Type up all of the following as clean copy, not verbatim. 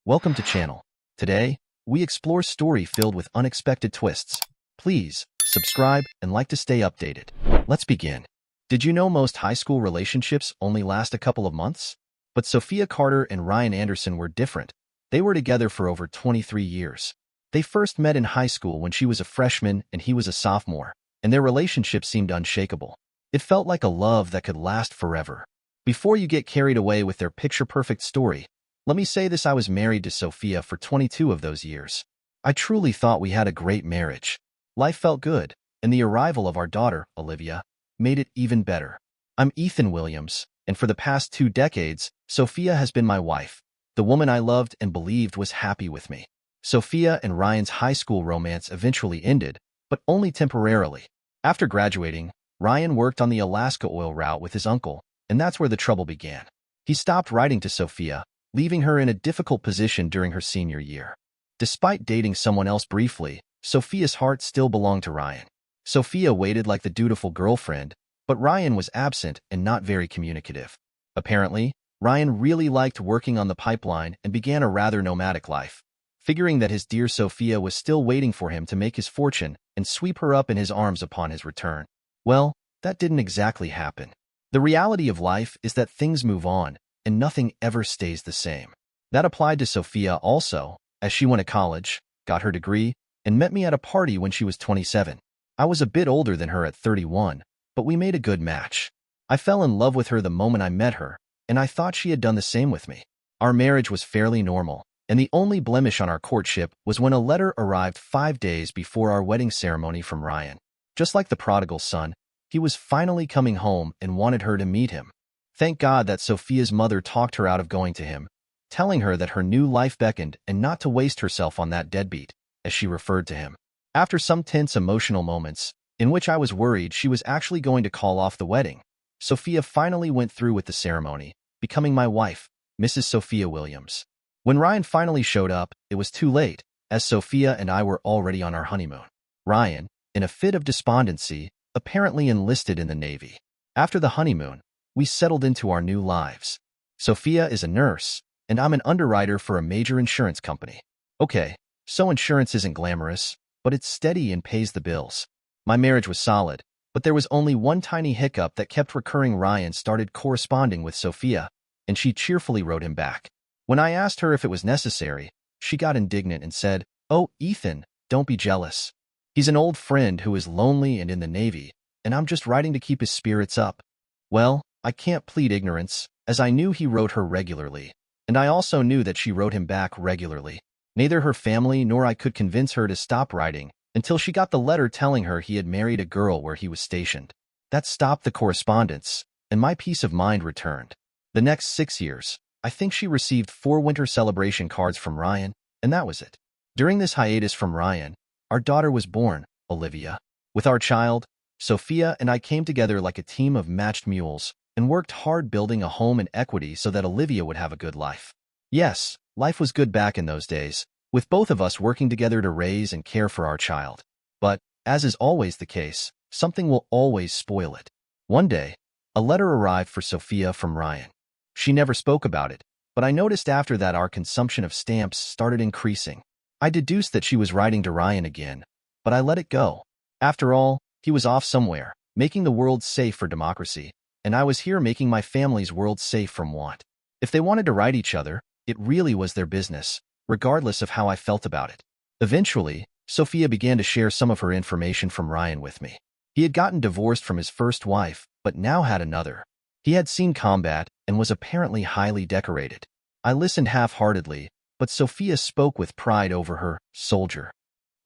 Welcome to channel. Today, we explore story filled with unexpected twists. Please, subscribe and like to stay updated. Let's begin. Did you know most high school relationships only last a couple of months? But Sophia Carter and Ryan Anderson were different. They were together for over 23 years. They first met in high school when she was a freshman and he was a sophomore, and their relationship seemed unshakable. It felt like a love that could last forever. Before you get carried away with their picture-perfect story, let me say this: I was married to Sophia for 22 of those years. I truly thought we had a great marriage. Life felt good, and the arrival of our daughter, Olivia, made it even better. I'm Ethan Williams, and for the past 2 decades, Sophia has been my wife, the woman I loved and believed was happy with me. Sophia and Ryan's high school romance eventually ended, but only temporarily. After graduating, Ryan worked on the Alaska oil route with his uncle, and that's where the trouble began. He stopped writing to Sophia, leaving her in a difficult position during her senior year. Despite dating someone else briefly, Sophia's heart still belonged to Ryan. Sophia waited like the dutiful girlfriend, but Ryan was absent and not very communicative. Apparently, Ryan really liked working on the pipeline and began a rather nomadic life. Figuring that his dear Sophia was still waiting for him to make his fortune and sweep her up in his arms upon his return. Well, that didn't exactly happen. The reality of life is that things move on, and nothing ever stays the same. That applied to Sophia also, as she went to college, got her degree, and met me at a party when she was 27. I was a bit older than her at 31, but we made a good match. I fell in love with her the moment I met her, and I thought she had done the same with me. Our marriage was fairly normal, and the only blemish on our courtship was when a letter arrived 5 days before our wedding ceremony from Ryan. Just like the prodigal son, he was finally coming home and wanted her to meet him. Thank God that Sophia's mother talked her out of going to him, telling her that her new life beckoned and not to waste herself on that deadbeat, as she referred to him. After some tense emotional moments, in which I was worried she was actually going to call off the wedding, Sophia finally went through with the ceremony, becoming my wife, Mrs. Sophia Williams. When Ryan finally showed up, it was too late, as Sophia and I were already on our honeymoon. Ryan, in a fit of despondency, apparently enlisted in the Navy. After the honeymoon, we settled into our new lives. Sophia is a nurse, and I'm an underwriter for a major insurance company. Okay, so insurance isn't glamorous, but it's steady and pays the bills. My marriage was solid, but there was only one tiny hiccup that kept recurring. Ryan started corresponding with Sophia, and she cheerfully wrote him back. When I asked her if it was necessary, she got indignant and said, "Oh, Ethan, don't be jealous. He's an old friend who is lonely and in the Navy, and I'm just writing to keep his spirits up." Well, I can't plead ignorance, as I knew he wrote her regularly, and I also knew that she wrote him back regularly. Neither her family nor I could convince her to stop writing until she got the letter telling her he had married a girl where he was stationed. That stopped the correspondence, and my peace of mind returned. The next 6 years, I think she received 4 winter celebration cards from Ryan, and that was it. During this hiatus from Ryan, our daughter was born, Olivia. With our child, Sophia and I came together like a team of matched mules and worked hard building a home and equity so that Olivia would have a good life. Yes, life was good back in those days, with both of us working together to raise and care for our child. But, as is always the case, something will always spoil it. One day, a letter arrived for Sophia from Ryan. She never spoke about it, but I noticed after that our consumption of stamps started increasing. I deduced that she was writing to Ryan again, but I let it go. After all, he was off somewhere, making the world safe for democracy, and I was here making my family's world safe from want. If they wanted to write each other, it really was their business, regardless of how I felt about it. Eventually, Sophia began to share some of her information from Ryan with me. He had gotten divorced from his first wife, but now had another. He had seen combat and was apparently highly decorated. I listened half-heartedly, but Sophia spoke with pride over her soldier.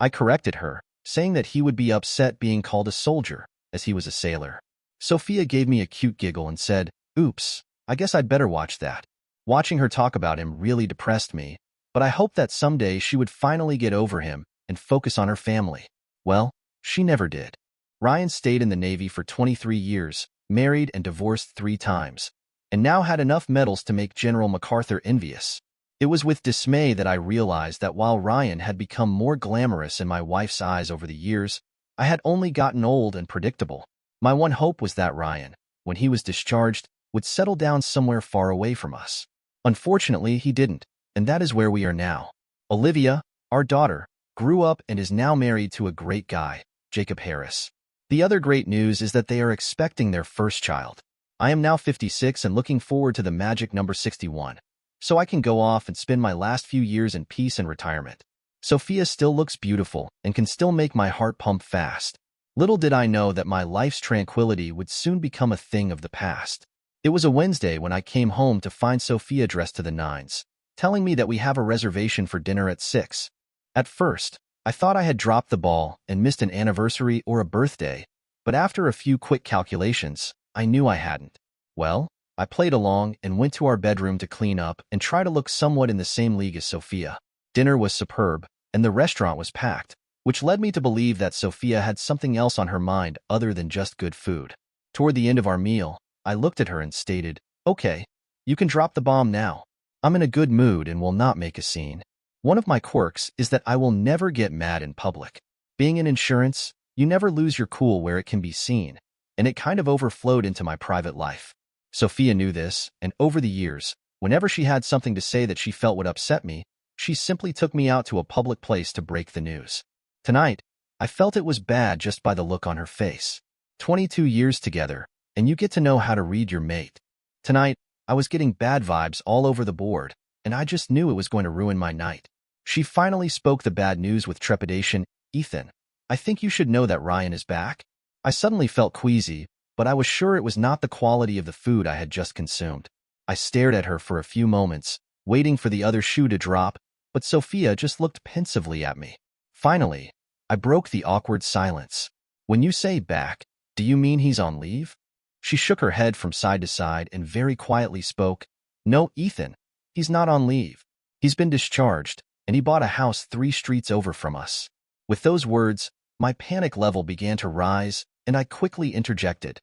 I corrected her, saying that he would be upset being called a soldier, as he was a sailor. Sophia gave me a cute giggle and said, "Oops, I guess I'd better watch that." Watching her talk about him really depressed me, but I hoped that someday she would finally get over him and focus on her family. Well, she never did. Ryan stayed in the Navy for 23 years, married and divorced 3 times, and now had enough medals to make General MacArthur envious. It was with dismay that I realized that while Ryan had become more glamorous in my wife's eyes over the years, I had only gotten old and predictable. My one hope was that Ryan, when he was discharged, would settle down somewhere far away from us. Unfortunately, he didn't, and that is where we are now. Olivia, our daughter, grew up and is now married to a great guy, Jacob Harris. The other great news is that they are expecting their first child. I am now 56 and looking forward to the magic number 61, so I can go off and spend my last few years in peace and retirement. Sophia still looks beautiful and can still make my heart pump fast. Little did I know that my life's tranquility would soon become a thing of the past. It was a Wednesday when I came home to find Sophia dressed to the nines, telling me that we have a reservation for dinner at 6. At first, I thought I had dropped the ball and missed an anniversary or a birthday, but after a few quick calculations, I knew I hadn't. Well, I played along and went to our bedroom to clean up and try to look somewhat in the same league as Sophia. Dinner was superb, and the restaurant was packed, which led me to believe that Sophia had something else on her mind other than just good food. Toward the end of our meal, I looked at her and stated, "Okay, you can drop the bomb now. I'm in a good mood and will not make a scene." One of my quirks is that I will never get mad in public. Being in insurance, you never lose your cool where it can be seen, and it kind of overflowed into my private life. Sophia knew this, and over the years, whenever she had something to say that she felt would upset me, she simply took me out to a public place to break the news. Tonight, I felt it was bad just by the look on her face. 22 years together, and you get to know how to read your mate. Tonight, I was getting bad vibes all over the board, and I just knew it was going to ruin my night. She finally spoke the bad news with trepidation. "Ethan, I think you should know that Ryan is back." I suddenly felt queasy, but I was sure it was not the quality of the food I had just consumed. I stared at her for a few moments, waiting for the other shoe to drop, but Sophia just looked pensively at me. Finally, I broke the awkward silence. "When you say back, do you mean he's on leave?" She shook her head from side to side and very quietly spoke, "No, Ethan, he's not on leave. He's been discharged, and he bought a house 3 streets over from us." With those words, my panic level began to rise, and I quickly interjected,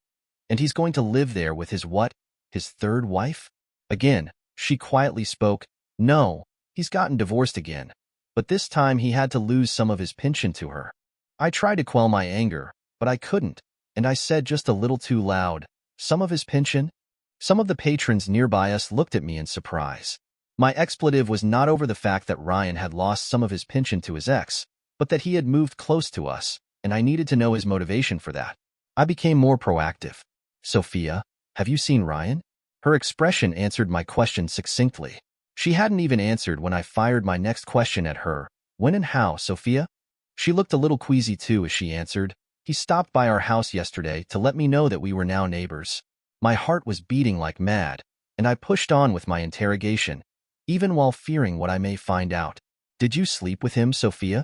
"And he's going to live there with his what? His third wife?" Again, she quietly spoke, "No, he's gotten divorced again, but this time he had to lose some of his pension to her." I tried to quell my anger, but I couldn't, and I said just a little too loud, "Some of his pension?" Some of the patrons nearby us looked at me in surprise. My expletive was not over the fact that Ryan had lost some of his pension to his ex, but that he had moved close to us, and I needed to know his motivation for that. I became more proactive. "Sophia, have you seen Ryan?" Her expression answered my question succinctly. She hadn't even answered when I fired my next question at her. "When and how, Sophia?" She looked a little queasy too as she answered, "He stopped by our house yesterday to let me know that we were now neighbors." My heart was beating like mad, and I pushed on with my interrogation, even while fearing what I may find out. "Did you sleep with him, Sophia?"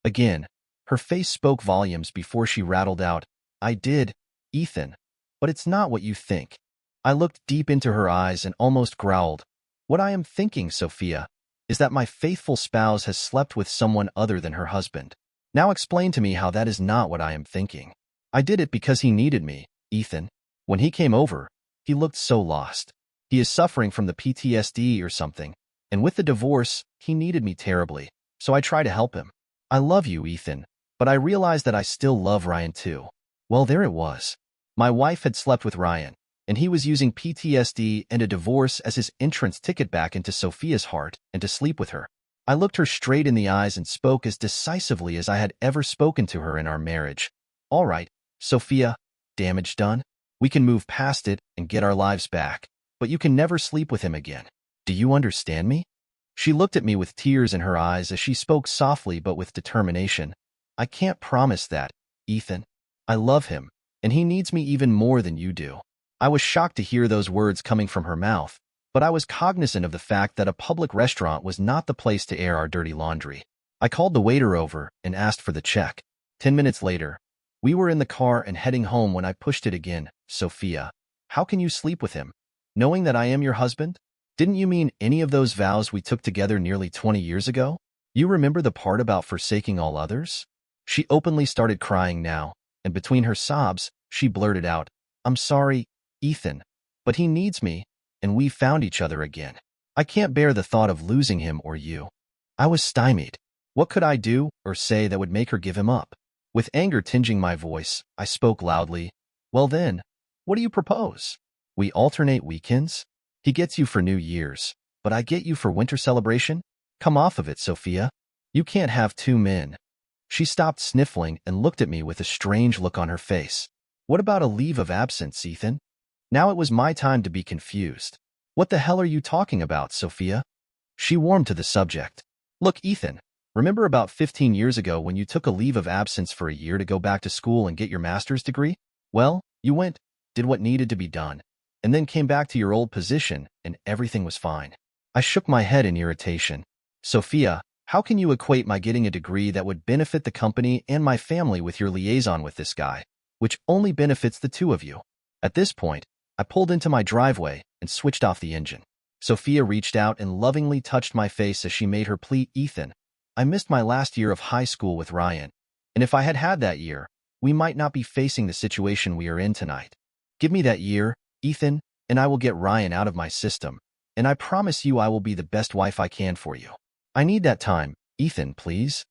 Again, her face spoke volumes before she rattled out, "I did, Ethan, but it's not what you think." I looked deep into her eyes and almost growled, "What I am thinking, Sophia, is that my faithful spouse has slept with someone other than her husband. Now explain to me how that is not what I am thinking." "I did it because he needed me, Ethan. When he came over, he looked so lost. He is suffering from the PTSD or something, and with the divorce, he needed me terribly, so I try to help him. I love you, Ethan, but I realized that I still love Ryan too." Well, there it was. My wife had slept with Ryan, and he was using PTSD and a divorce as his entrance ticket back into Sophia's heart and to sleep with her. I looked her straight in the eyes and spoke as decisively as I had ever spoken to her in our marriage. "All right, Sophia, damage done. We can move past it and get our lives back, but you can never sleep with him again. Do you understand me?" She looked at me with tears in her eyes as she spoke softly but with determination. "I can't promise that, Ethan. I love him, and he needs me even more than you do." I was shocked to hear those words coming from her mouth, but I was cognizant of the fact that a public restaurant was not the place to air our dirty laundry. I called the waiter over and asked for the check. 10 minutes later, we were in the car and heading home when I pushed it again. "Sophia, how can you sleep with him, knowing that I am your husband? Didn't you mean any of those vows we took together nearly 20 years ago? You remember the part about forsaking all others?" She openly started crying now, and between her sobs, she blurted out, "I'm sorry, Ethan, but he needs me, and we found each other again. I can't bear the thought of losing him or you." I was stymied. What could I do or say that would make her give him up? With anger tinging my voice, I spoke loudly. "Well then, what do you propose? We alternate weekends? He gets you for New Year's. but I get you for winter celebration? Come off of it, Sophia. You can't have two men. She stopped sniffling and looked at me with a strange look on her face. What about a leave of absence, Ethan? Now it was my time to be confused. What the hell are you talking about, Sophia? She warmed to the subject. Look, Ethan, remember about 15 years ago when you took a leave of absence for a year to go back to school and get your master's degree? Well, you went, did what needed to be done, and then came back to your old position and everything was fine. I shook my head in irritation. Sophia, how can you equate my getting a degree that would benefit the company and my family with your liaison with this guy, which only benefits the two of you? At this point, I pulled into my driveway and switched off the engine. Sophia reached out and lovingly touched my face as she made her plea. Ethan, I missed my last year of high school with Ryan, and if I had had that year, we might not be facing the situation we are in tonight. Give me that year, Ethan, and I will get Ryan out of my system, and I promise you I will be the best wife I can for you. I need that time, Ethan, please.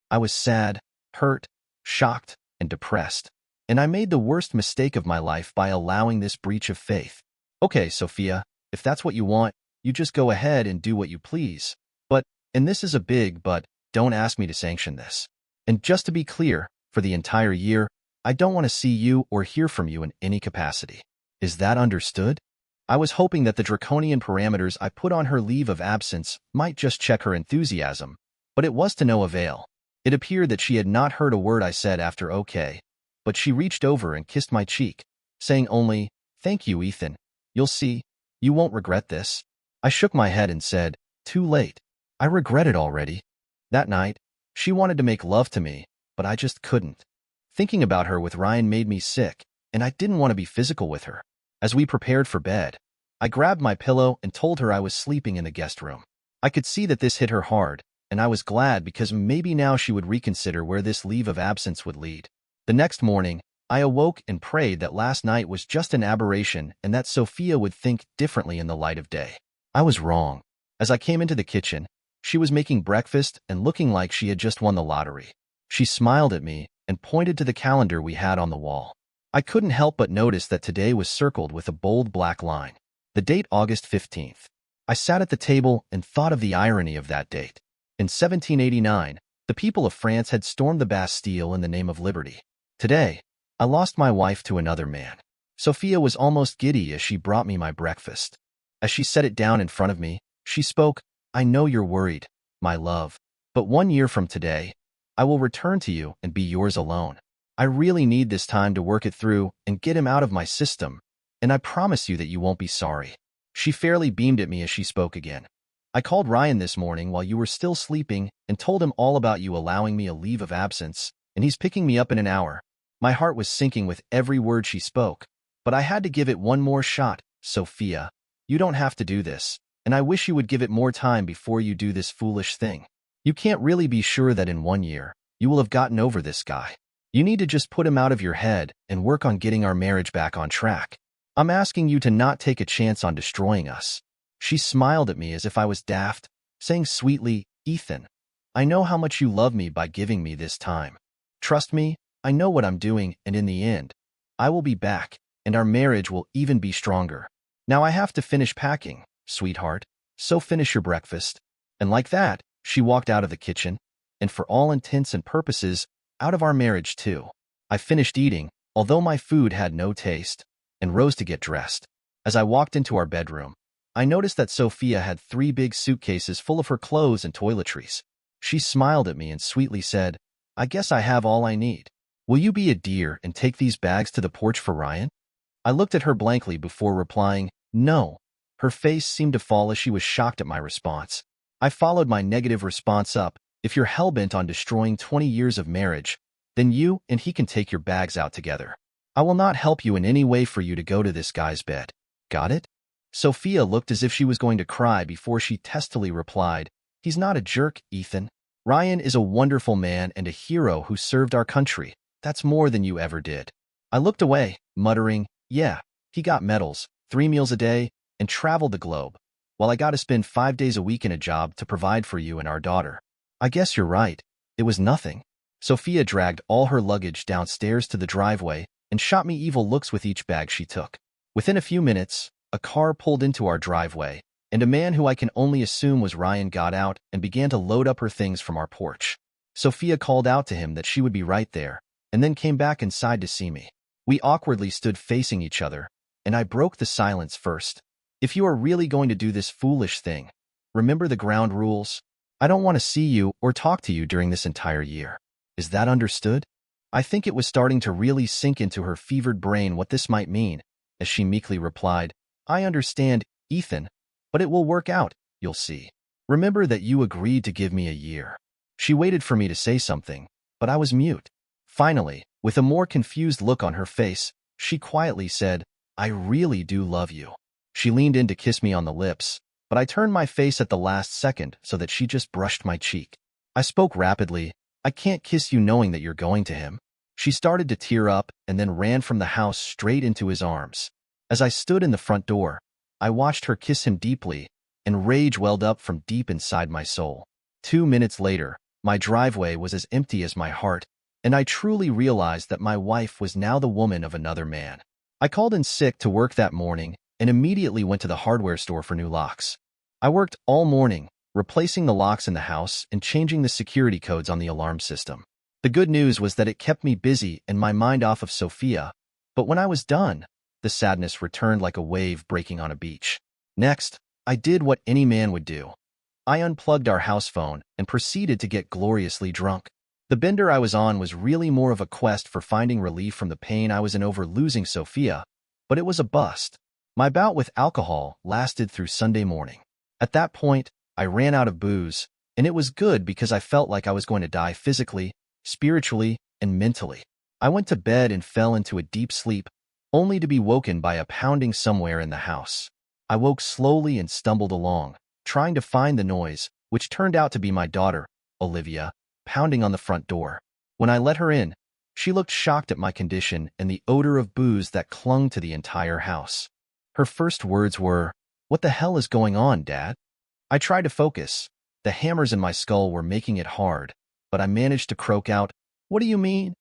I was sad, hurt, shocked, and depressed, and I made the worst mistake of my life by allowing this breach of faith. Okay, Sophia, if that's what you want, you just go ahead and do what you please. But, and this is a big but, don't ask me to sanction this. And just to be clear, for the entire year, I don't want to see you or hear from you in any capacity. Is that understood? I was hoping that the draconian parameters I put on her leave of absence might just check her enthusiasm, but it was to no avail. It appeared that she had not heard a word I said after okay, but she reached over and kissed my cheek, saying only, "Thank you, Ethan. You'll see, you won't regret this." I shook my head and said, "Too late. I regret it already." That night, she wanted to make love to me, but I just couldn't. Thinking about her with Ryan made me sick, and I didn't want to be physical with her. As we prepared for bed, I grabbed my pillow and told her I was sleeping in the guest room. I could see that this hit her hard, and I was glad because maybe now she would reconsider where this leave of absence would lead. The next morning, I awoke and prayed that last night was just an aberration and that Sophia would think differently in the light of day. I was wrong. As I came into the kitchen, she was making breakfast and looking like she had just won the lottery. She smiled at me and pointed to the calendar we had on the wall. I couldn't help but notice that today was circled with a bold black line. The date August 15th. I sat at the table and thought of the irony of that date. In 1789, the people of France had stormed the Bastille in the name of liberty. Today, I lost my wife to another man. Sophia was almost giddy as she brought me my breakfast. As she set it down in front of me, she spoke, "I know you're worried, my love, but 1 year from today, I will return to you and be yours alone. I really need this time to work it through and get him out of my system, and I promise you that you won't be sorry." She fairly beamed at me as she spoke again. "I called Ryan this morning while you were still sleeping and told him all about you allowing me a leave of absence, and he's picking me up in an hour." My heart was sinking with every word she spoke, but I had to give it one more shot. "Sophia, you don't have to do this, and I wish you would give it more time before you do this foolish thing. You can't really be sure that in 1 year, you will have gotten over this guy. You need to just put him out of your head and work on getting our marriage back on track. I'm asking you to not take a chance on destroying us." She smiled at me as if I was daft, saying sweetly, "Ethan, I know how much you love me by giving me this time. Trust me, I know what I'm doing, and in the end, I will be back, and our marriage will even be stronger. Now I have to finish packing, sweetheart, so finish your breakfast." And like that, she walked out of the kitchen, and for all intents and purposes, out of our marriage too. I finished eating, although my food had no taste, and rose to get dressed. As I walked into our bedroom, I noticed that Sophia had 3 big suitcases full of her clothes and toiletries. She smiled at me and sweetly said, "I guess I have all I need. Will you be a dear and take these bags to the porch for Ryan?" I looked at her blankly before replying, "No." Her face seemed to fall as she was shocked at my response. I followed my negative response up, "If you're hell-bent on destroying 20 years of marriage, then you and he can take your bags out together. I will not help you in any way for you to go to this guy's bed. Got it?" Sophia looked as if she was going to cry before she testily replied, "He's not a jerk, Ethan. Ryan is a wonderful man and a hero who served our country. That's more than you ever did." I looked away, muttering, "Yeah, he got medals, 3 meals a day, and traveled the globe, while I got to spend 5 days a week in a job to provide for you and our daughter. I guess you're right. It was nothing." Sophia dragged all her luggage downstairs to the driveway and shot me evil looks with each bag she took. Within a few minutes, a car pulled into our driveway, and a man who I can only assume was Ryan got out and began to load up her things from our porch. Sophia called out to him that she would be right there, and then came back inside to see me. We awkwardly stood facing each other, and I broke the silence first. If you are really going to do this foolish thing, remember the ground rules. I don't want to see you or talk to you during this entire year. Is that understood? I think it was starting to really sink into her fevered brain what this might mean, as she meekly replied, I understand, Ethan, but it will work out, you'll see. Remember that you agreed to give me a year. She waited for me to say something, but I was mute. Finally, with a more confused look on her face, she quietly said, I really do love you. She leaned in to kiss me on the lips, but I turned my face at the last second so that she just brushed my cheek. I spoke rapidly, I can't kiss you knowing that you're going to him. She started to tear up and then ran from the house straight into his arms. As I stood in the front door, I watched her kiss him deeply, and rage welled up from deep inside my soul. 2 minutes later, my driveway was as empty as my heart, and I truly realized that my wife was now the woman of another man. I called in sick to work that morning and immediately went to the hardware store for new locks. I worked all morning, replacing the locks in the house and changing the security codes on the alarm system. The good news was that it kept me busy and my mind off of Sophia, but when I was done, the sadness returned like a wave breaking on a beach. Next, I did what any man would do. I unplugged our house phone and proceeded to get gloriously drunk. The bender I was on was really more of a quest for finding relief from the pain I was in over losing Sophia, but it was a bust. My bout with alcohol lasted through Sunday morning. At that point, I ran out of booze, and it was good because I felt like I was going to die physically, spiritually, and mentally. I went to bed and fell into a deep sleep, only to be woken by a pounding somewhere in the house. I woke slowly and stumbled along, trying to find the noise, which turned out to be my daughter, Olivia, pounding on the front door. When I let her in, she looked shocked at my condition and the odor of booze that clung to the entire house. Her first words were, "What the hell is going on, Dad?" I tried to focus. The hammers in my skull were making it hard, but I managed to croak out, "What do you mean?"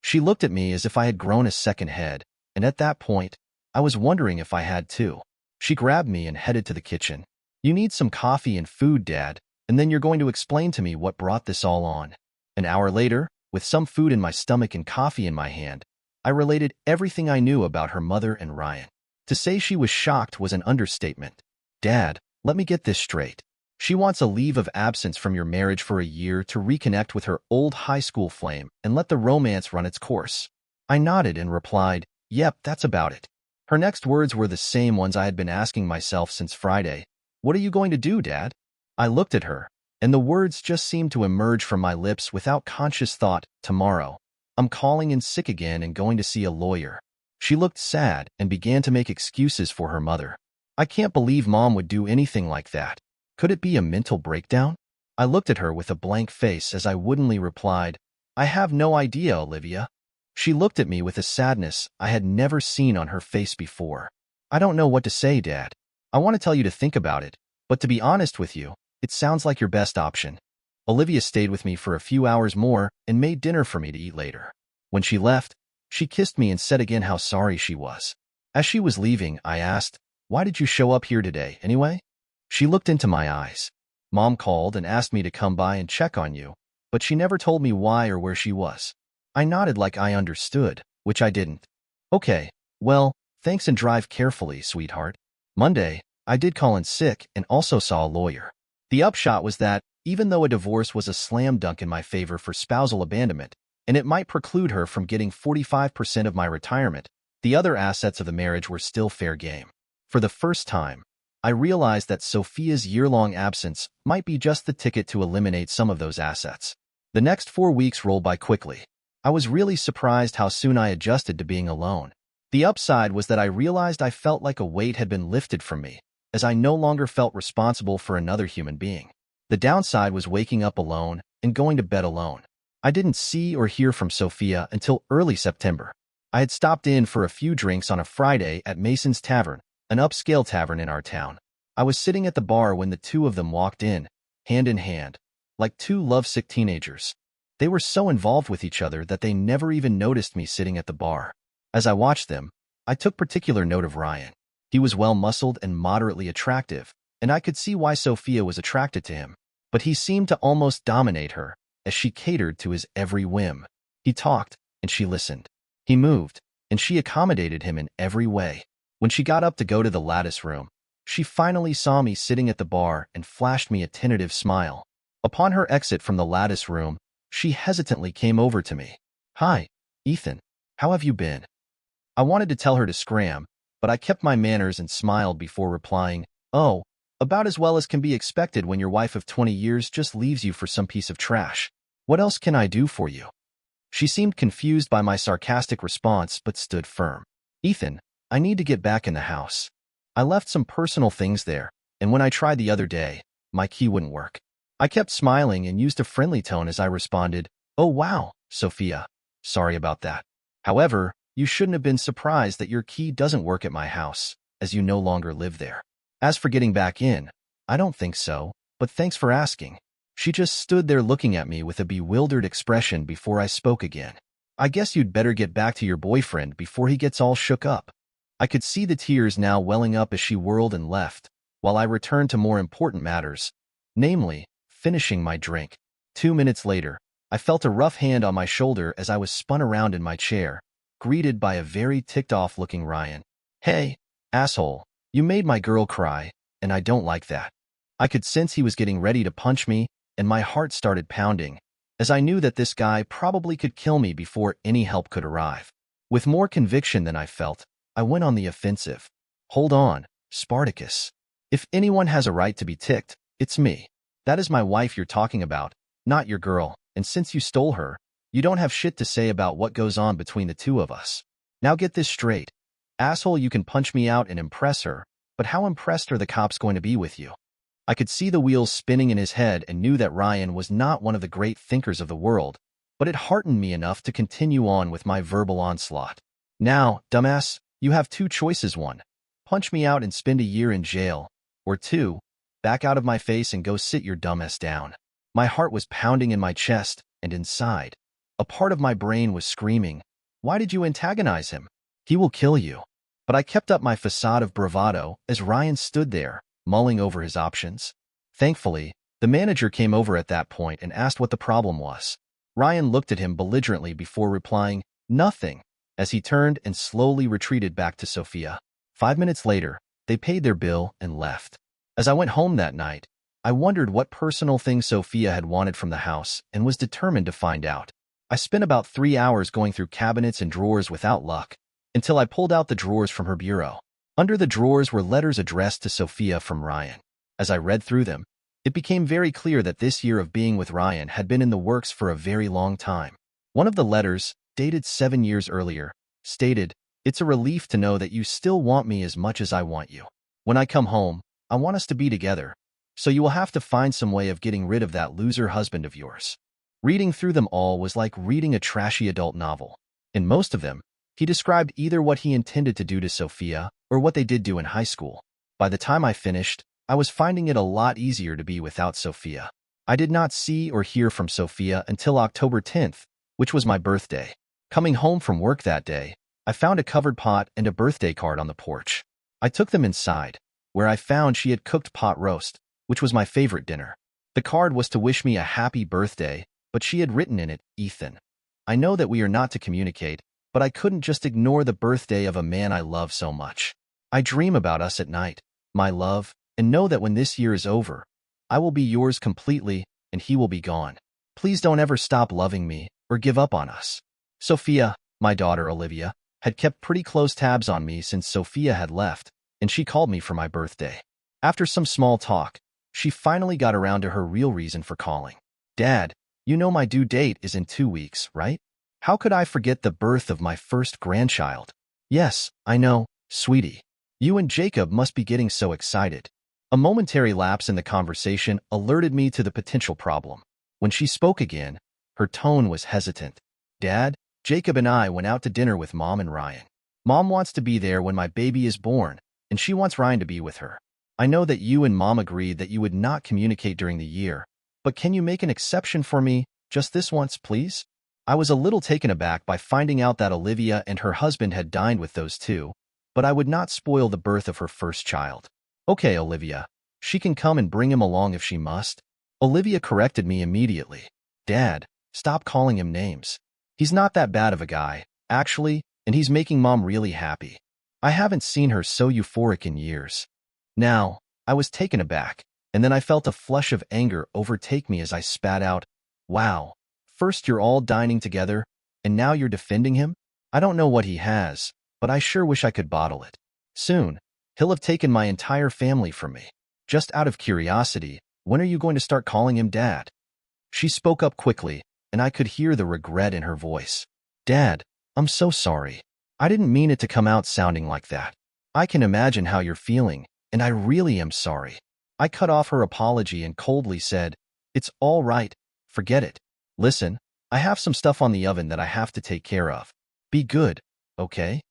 She looked at me as if I had grown a second head, and at that point, I was wondering if I had too. She grabbed me and headed to the kitchen. "You need some coffee and food, Dad, and then you're going to explain to me what brought this all on." An hour later, with some food in my stomach and coffee in my hand, I related everything I knew about her mother and Ryan. To say she was shocked was an understatement. "Dad, let me get this straight. She wants a leave of absence from your marriage for a year to reconnect with her old high school flame and let the romance run its course." I nodded and replied, "Yep, that's about it." Her next words were the same ones I had been asking myself since Friday. "What are you going to do, Dad?" I looked at her, and the words just seemed to emerge from my lips without conscious thought. "Tomorrow, I'm calling in sick again and going to see a lawyer." She looked sad and began to make excuses for her mother. "I can't believe Mom would do anything like that. Could it be a mental breakdown?" I looked at her with a blank face as I woodenly replied, "I have no idea, Olivia." She looked at me with a sadness I had never seen on her face before. "I don't know what to say, Dad. I want to tell you to think about it, but to be honest with you, it sounds like your best option." Olivia stayed with me for a few hours more and made dinner for me to eat later. When she left, she kissed me and said again how sorry she was. As she was leaving, I asked, "Why did you show up here today, anyway?" She looked into my eyes. "Mom called and asked me to come by and check on you, but she never told me why or where she was." I nodded like I understood, which I didn't. "Okay, well, thanks and drive carefully, sweetheart." Monday, I did call in sick and also saw a lawyer. The upshot was that, even though a divorce was a slam dunk in my favor for spousal abandonment, and it might preclude her from getting 45% of my retirement, the other assets of the marriage were still fair game. For the first time, I realized that Sophia's year-long absence might be just the ticket to eliminate some of those assets. The next 4 weeks rolled by quickly. I was really surprised how soon I adjusted to being alone. The upside was that I realized I felt like a weight had been lifted from me, as I no longer felt responsible for another human being. The downside was waking up alone and going to bed alone. I didn't see or hear from Sophia until early September. I had stopped in for a few drinks on a Friday at Mason's Tavern, an upscale tavern in our town. I was sitting at the bar when the two of them walked in hand, like two lovesick teenagers. They were so involved with each other that they never even noticed me sitting at the bar. As I watched them, I took particular note of Ryan. He was well-muscled and moderately attractive, and I could see why Sophia was attracted to him. But he seemed to almost dominate her, as she catered to his every whim. He talked, and she listened. He moved, and she accommodated him in every way. When she got up to go to the lattice room, she finally saw me sitting at the bar and flashed me a tentative smile. Upon her exit from the lattice room, she hesitantly came over to me. "Hi, Ethan. How have you been?" I wanted to tell her to scram, but I kept my manners and smiled before replying, "Oh, about as well as can be expected when your wife of 20 years just leaves you for some piece of trash. What else can I do for you?" She seemed confused by my sarcastic response but stood firm. "Ethan, I need to get back in the house. I left some personal things there, and when I tried the other day, my key wouldn't work." I kept smiling and used a friendly tone as I responded, "Oh wow, Sophia. Sorry about that. However, you shouldn't have been surprised that your key doesn't work at my house, as you no longer live there. As for getting back in, I don't think so, but thanks for asking." She just stood there looking at me with a bewildered expression before I spoke again. "I guess you'd better get back to your boyfriend before he gets all shook up." I could see the tears now welling up as she whirled and left, while I returned to more important matters, namely, finishing my drink. 2 minutes later, I felt a rough hand on my shoulder as I was spun around in my chair, greeted by a very ticked-off-looking Ryan. "Hey, asshole, you made my girl cry, and I don't like that." I could sense he was getting ready to punch me, and my heart started pounding, as I knew that this guy probably could kill me before any help could arrive. With more conviction than I felt, I went on the offensive. "Hold on, Spartacus. If anyone has a right to be ticked, it's me. That is my wife you're talking about, not your girl, and since you stole her, you don't have shit to say about what goes on between the two of us. Now get this straight. Asshole, you can punch me out and impress her, but how impressed are the cops going to be with you?" I could see the wheels spinning in his head and knew that Ryan was not one of the great thinkers of the world, but it heartened me enough to continue on with my verbal onslaught. "Now, dumbass, you have two choices. One, punch me out and spend a year in jail, or two, back out of my face and go sit your dumb ass down." My heart was pounding in my chest, and inside, a part of my brain was screaming, "Why did you antagonize him? He will kill you." But I kept up my facade of bravado as Ryan stood there, mulling over his options. Thankfully, the manager came over at that point and asked what the problem was. Ryan looked at him belligerently before replying, "Nothing," as he turned and slowly retreated back to Sophia. 5 minutes later, they paid their bill and left. As I went home that night, I wondered what personal things Sophia had wanted from the house and was determined to find out. I spent about 3 hours going through cabinets and drawers without luck, until I pulled out the drawers from her bureau. Under the drawers were letters addressed to Sophia from Ryan. As I read through them, it became very clear that this year of being with Ryan had been in the works for a very long time. One of the letters, dated 7 years earlier, stated, "It's a relief to know that you still want me as much as I want you. When I come home, I want us to be together, so you will have to find some way of getting rid of that loser husband of yours." Reading through them all was like reading a trashy adult novel. In most of them, he described either what he intended to do to Sophia or what they did do in high school. By the time I finished, I was finding it a lot easier to be without Sophia. I did not see or hear from Sophia until October 10th, which was my birthday. Coming home from work that day, I found a covered pot and a birthday card on the porch. I took them inside, where I found she had cooked pot roast, which was my favorite dinner. The card was to wish me a happy birthday, but she had written in it, "Ethan, I know that we are not to communicate, but I couldn't just ignore the birthday of a man I love so much. I dream about us at night, my love, and know that when this year is over, I will be yours completely and he will be gone. Please don't ever stop loving me or give up on us." Sophia, my daughter Olivia, had kept pretty close tabs on me since Sophia had left, and she called me for my birthday. After some small talk, she finally got around to her real reason for calling. "Dad, you know my due date is in 2 weeks, right? How could I forget the birth of my first grandchild?" "Yes, I know, sweetie. You and Jacob must be getting so excited." A momentary lapse in the conversation alerted me to the potential problem. When she spoke again, her tone was hesitant. "Dad, Jacob and I went out to dinner with Mom and Ryan. Mom wants to be there when my baby is born, and she wants Ryan to be with her. I know that you and Mom agreed that you would not communicate during the year, but can you make an exception for me, just this once, please?" I was a little taken aback by finding out that Olivia and her husband had dined with those two, but I would not spoil the birth of her first child. "Okay, Olivia, She can come and bring him along if she must. Olivia corrected me immediately. Dad, stop calling him names. He's not that bad of a guy, actually, and he's making Mom really happy. I haven't seen her so euphoric in years. Now, I was taken aback, and then I felt a flush of anger overtake me as I spat out, wow, first you're all dining together, and now you're defending him? I don't know what he has, but I sure wish I could bottle it. Soon, he'll have taken my entire family from me. Just out of curiosity, when are you going to start calling him Dad? She spoke up quickly, and I could hear the regret in her voice. Dad, I'm so sorry. I didn't mean it to come out sounding like that. I can imagine how you're feeling, and I really am sorry. I cut off her apology and coldly said, it's all right, forget it. Listen, I have some stuff on the oven that I have to take care of. Be good, okay?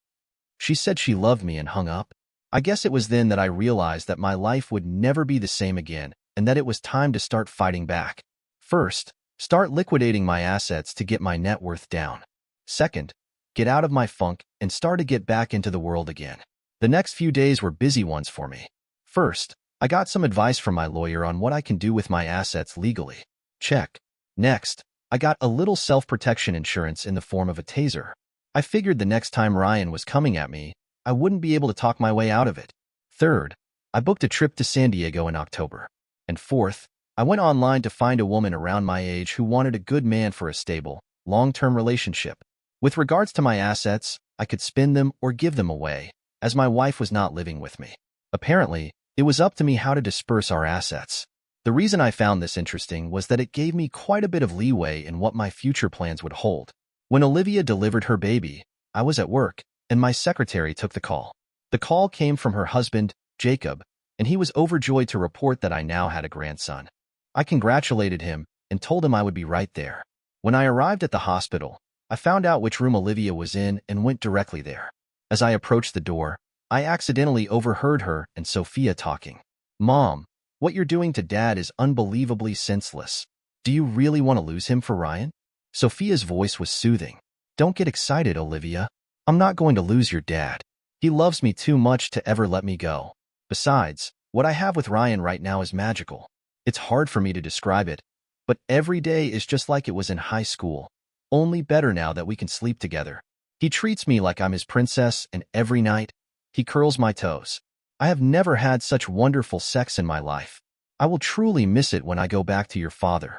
She said she loved me and hung up. I guess it was then that I realized that my life would never be the same again and that it was time to start fighting back. First, start liquidating my assets to get my net worth down. Second, get out of my funk and start to get back into the world again. The next few days were busy ones for me. First, I got some advice from my lawyer on what I can do with my assets legally. Check. Next, I got a little self-protection insurance in the form of a taser. I figured the next time Ryan was coming at me, I wouldn't be able to talk my way out of it. Third, I booked a trip to San Diego in October. And fourth, I went online to find a woman around my age who wanted a good man for a stable, long-term relationship. With regards to my assets, I could spend them or give them away, as my wife was not living with me. Apparently, it was up to me how to disperse our assets. The reason I found this interesting was that it gave me quite a bit of leeway in what my future plans would hold. When Olivia delivered her baby, I was at work, and my secretary took the call. The call came from her husband, Jacob, and he was overjoyed to report that I now had a grandson. I congratulated him and told him I would be right there. When I arrived at the hospital, I found out which room Olivia was in and went directly there. As I approached the door, I accidentally overheard her and Sophia talking. Mom, what you're doing to Dad is unbelievably senseless. Do you really want to lose him for Ryan? Sophia's voice was soothing. Don't get excited, Olivia. I'm not going to lose your dad. He loves me too much to ever let me go. Besides, what I have with Ryan right now is magical. It's hard for me to describe it, but every day is just like it was in high school, only better now that we can sleep together. He treats me like I'm his princess, and every night, he curls my toes. I have never had such wonderful sex in my life. I will truly miss it when I go back to your father.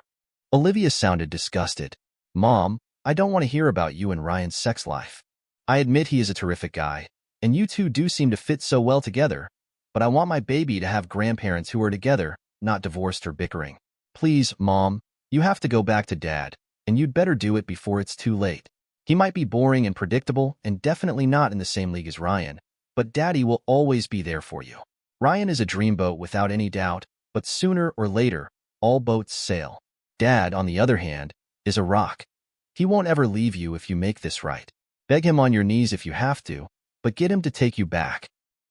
Olivia sounded disgusted. Mom, I don't want to hear about you and Ryan's sex life. I admit he is a terrific guy, and you two do seem to fit so well together, but I want my baby to have grandparents who are together, not divorced or bickering. Please, Mom, you have to go back to Dad, and you'd better do it before it's too late. He might be boring and predictable and definitely not in the same league as Ryan, but Daddy will always be there for you. Ryan is a dreamboat without any doubt, but sooner or later, all boats sail. Dad, on the other hand, is a rock. He won't ever leave you if you make this right. Beg him on your knees if you have to, but get him to take you back.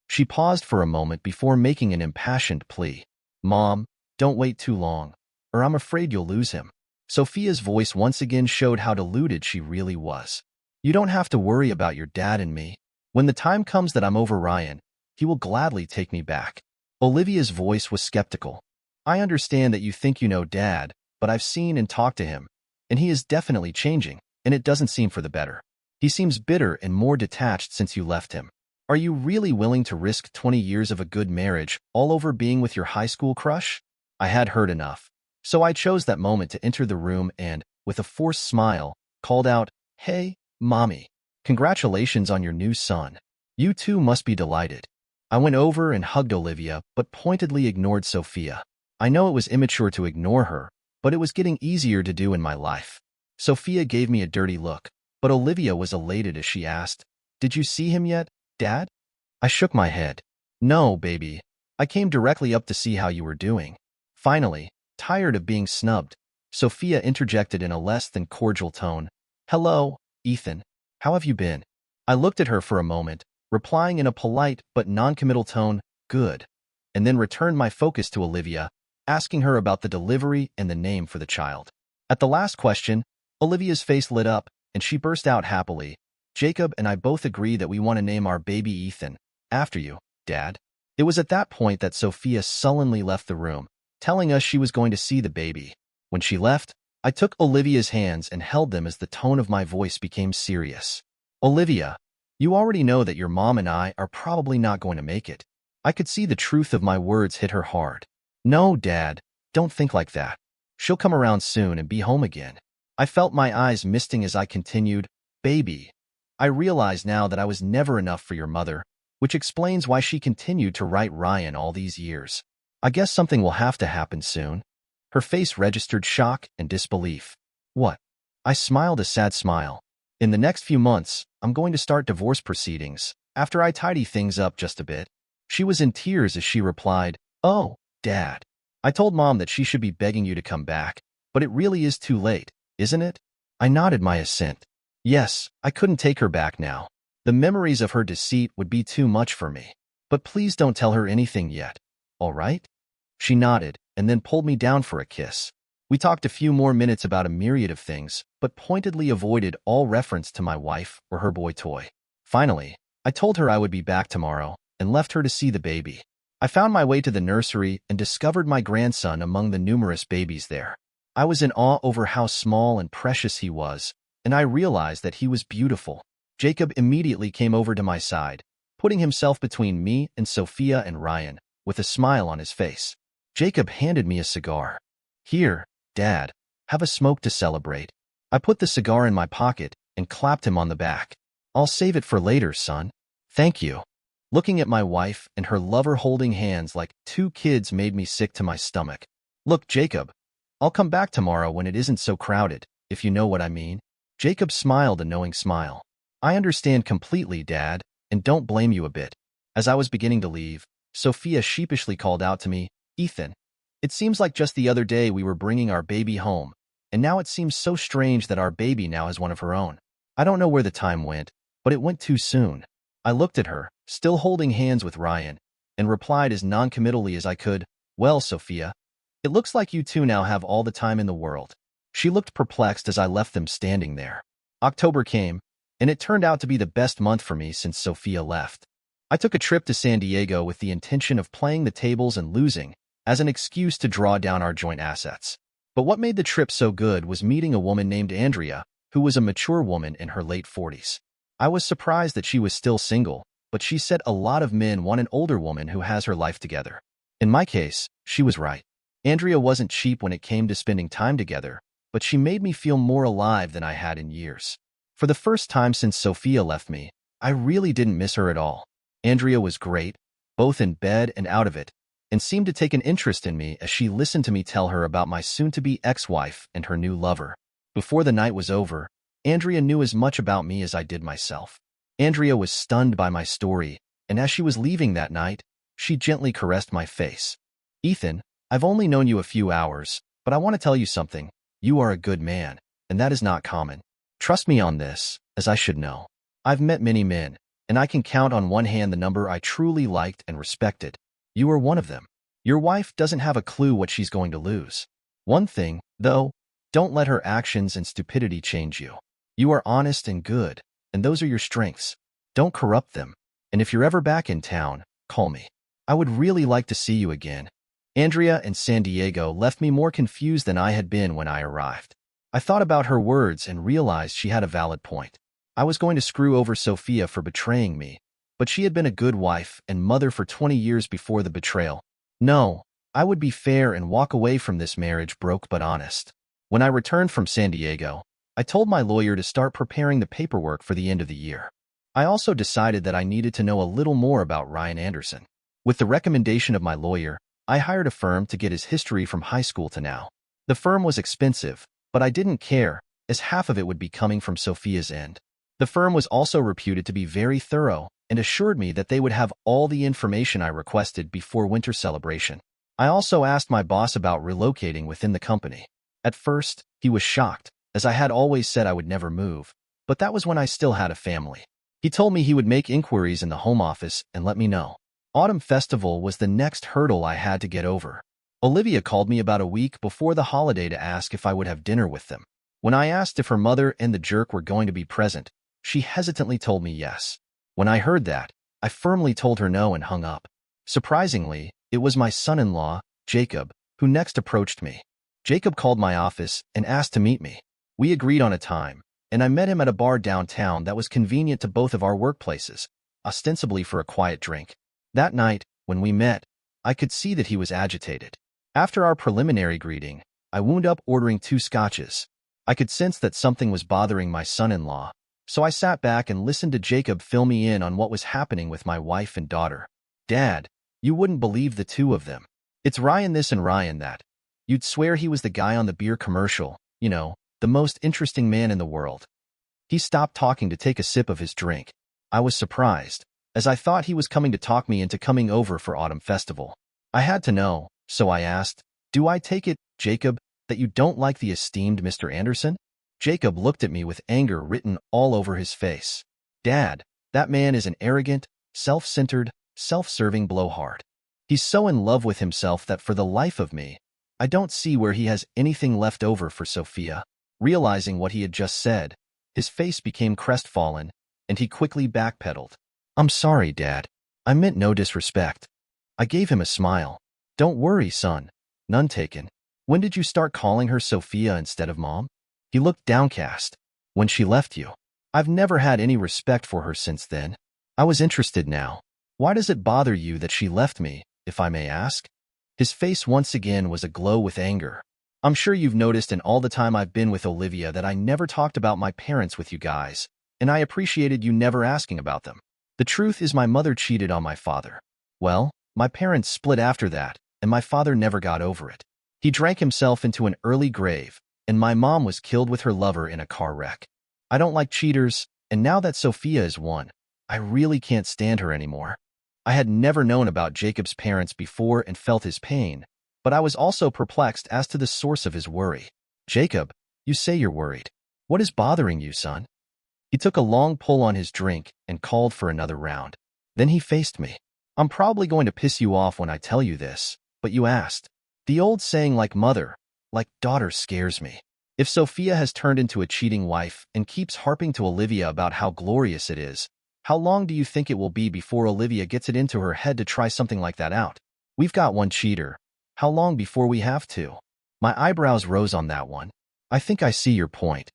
She paused for a moment before making an impassioned plea. Mom, don't wait too long, or I'm afraid you'll lose him. Sophia's voice once again showed how deluded she really was. You don't have to worry about your dad and me. When the time comes that I'm over Ryan, he will gladly take me back. Olivia's voice was skeptical. I understand that you think you know Dad, but I've seen and talked to him, and he is definitely changing, and it doesn't seem for the better. He seems bitter and more detached since you left him. Are you really willing to risk 20 years of a good marriage all over being with your high school crush? I had heard enough, so I chose that moment to enter the room and, with a forced smile, called out, Hey, Mommy, congratulations on your new son. You two must be delighted. I went over and hugged Olivia, but pointedly ignored Sophia. I know it was immature to ignore her, but it was getting easier to do in my life. Sophia gave me a dirty look, but Olivia was elated as she asked, Did you see him yet, Dad? I shook my head. No, baby. I came directly up to see how you were doing. Finally, tired of being snubbed, Sophia interjected in a less than cordial tone. Hello, Ethan. How have you been? I looked at her for a moment, replying in a polite but non-committal tone, Good, and then returned my focus to Olivia, asking her about the delivery and the name for the child. At the last question, Olivia's face lit up, and she burst out happily. Jacob and I both agree that we want to name our baby Ethan, after you, Dad. It was at that point that Sophia sullenly left the room, telling us she was going to see the baby. When she left, I took Olivia's hands and held them as the tone of my voice became serious. Olivia, you already know that your mom and I are probably not going to make it. I could see the truth of my words hit her hard. No, Dad, don't think like that. She'll come around soon and be home again. I felt my eyes misting as I continued, Baby, I realize now that I was never enough for your mother, which explains why she continued to write Ryan all these years. I guess something will have to happen soon. Her face registered shock and disbelief. What? I smiled a sad smile. In the next few months, I'm going to start divorce proceedings, after I tidy things up just a bit. She was in tears as she replied, Oh, Dad. I told Mom that she should be begging you to come back, but it really is too late, isn't it? I nodded my assent. Yes, I couldn't take her back now. The memories of her deceit would be too much for me. But please don't tell her anything yet, all right? She nodded and then pulled me down for a kiss. We talked a few more minutes about a myriad of things, but pointedly avoided all reference to my wife or her boy toy. Finally, I told her I would be back tomorrow and left her to see the baby. I found my way to the nursery and discovered my grandson among the numerous babies there. I was in awe over how small and precious he was, and I realized that he was beautiful. Jacob immediately came over to my side, putting himself between me and Sophia and Ryan, with a smile on his face. Jacob handed me a cigar. Here, Dad, have a smoke to celebrate. I put the cigar in my pocket and clapped him on the back. I'll save it for later, son. Thank you. Looking at my wife and her lover holding hands like two kids made me sick to my stomach. Look, Jacob, I'll come back tomorrow when it isn't so crowded, if you know what I mean. Jacob smiled a knowing smile. I understand completely, Dad, and don't blame you a bit. As I was beginning to leave, Sophia sheepishly called out to me, Ethan, it seems like just the other day we were bringing our baby home, and now it seems so strange that our baby now has one of her own. I don't know where the time went, but it went too soon. I looked at her, still holding hands with Ryan, and replied as noncommittally as I could, Well, Sophia, it looks like you two now have all the time in the world. She looked perplexed as I left them standing there. October came, and it turned out to be the best month for me since Sophia left. I took a trip to San Diego with the intention of playing the tables and losing, as an excuse to draw down our joint assets. But what made the trip so good was meeting a woman named Andrea, who was a mature woman in her late 40s. I was surprised that she was still single, but she said a lot of men want an older woman who has her life together. In my case, she was right. Andrea wasn't cheap when it came to spending time together, but she made me feel more alive than I had in years. For the first time since Sophia left me, I really didn't miss her at all. Andrea was great, both in bed and out of it, and seemed to take an interest in me as she listened to me tell her about my soon-to-be ex-wife and her new lover. Before the night was over, Andrea knew as much about me as I did myself. Andrea was stunned by my story, and as she was leaving that night, she gently caressed my face. Ethan, I've only known you a few hours, but I want to tell you something. You are a good man, and that is not common. Trust me on this, as I should know. I've met many men, and I can count on one hand the number I truly liked and respected. You are one of them. Your wife doesn't have a clue what she's going to lose. One thing, though, don't let her actions and stupidity change you. You are honest and good, and those are your strengths. Don't corrupt them. And if you're ever back in town, call me. I would really like to see you again. Andrea and San Diego left me more confused than I had been when I arrived. I thought about her words and realized she had a valid point. I was going to screw over Sophia for betraying me, but she had been a good wife and mother for 20 years before the betrayal. No, I would be fair and walk away from this marriage broke but honest. When I returned from San Diego, I told my lawyer to start preparing the paperwork for the end of the year. I also decided that I needed to know a little more about Ryan Anderson. With the recommendation of my lawyer, I hired a firm to get his history from high school to now. The firm was expensive, but I didn't care, as half of it would be coming from Sophia's end. The firm was also reputed to be very thorough and assured me that they would have all the information I requested before winter celebration. I also asked my boss about relocating within the company. At first, he was shocked, as I had always said I would never move, but that was when I still had a family. He told me he would make inquiries in the home office and let me know. Autumn Festival was the next hurdle I had to get over. Olivia called me about a week before the holiday to ask if I would have dinner with them. When I asked if her mother and the jerk were going to be present, she hesitantly told me yes. When I heard that, I firmly told her no and hung up. Surprisingly, it was my son-in-law, Jacob, who next approached me. Jacob called my office and asked to meet me. We agreed on a time, and I met him at a bar downtown that was convenient to both of our workplaces, ostensibly for a quiet drink. That night, when we met, I could see that he was agitated. After our preliminary greeting, I wound up ordering 2 scotches. I could sense that something was bothering my son-in-law, so I sat back and listened to Jacob fill me in on what was happening with my wife and daughter. Dad, you wouldn't believe the 2 of them. It's Ryan this and Ryan that. You'd swear he was the guy on the beer commercial, you know, the most interesting man in the world. He stopped talking to take a sip of his drink. I was surprised, as I thought he was coming to talk me into coming over for Autumn Festival. I had to know, so I asked, "Do I take it, Jacob, that you don't like the esteemed Mr. Anderson?" Jacob looked at me with anger written all over his face. "Dad, that man is an arrogant, self-centered, self-serving blowhard. He's so in love with himself that for the life of me, I don't see where he has anything left over for Sophia." Realizing what he had just said, his face became crestfallen, and he quickly backpedaled. "I'm sorry, Dad. I meant no disrespect." I gave him a smile. "Don't worry, son. None taken. When did you start calling her Sophia instead of Mom?" He looked downcast. "When she left you. I've never had any respect for her since then." I was interested now. "Why does it bother you that she left me, if I may ask?" His face once again was aglow with anger. "I'm sure you've noticed in all the time I've been with Olivia that I never talked about my parents with you guys, and I appreciated you never asking about them. The truth is my mother cheated on my father. Well, my parents split after that, and my father never got over it. He drank himself into an early grave, and my mom was killed with her lover in a car wreck. I don't like cheaters, and now that Sophia is one, I really can't stand her anymore." I had never known about Jacob's parents before and felt his pain, but I was also perplexed as to the source of his worry. "Jacob, you say you're worried. What is bothering you, son?" He took a long pull on his drink and called for another round. Then he faced me. "I'm probably going to piss you off when I tell you this, but you asked. The old saying like mother, like daughter scares me. If Sophia has turned into a cheating wife and keeps harping to Olivia about how glorious it is, how long do you think it will be before Olivia gets it into her head to try something like that out? We've got one cheater. How long before we have to?" My eyebrows rose on that one. "I think I see your point."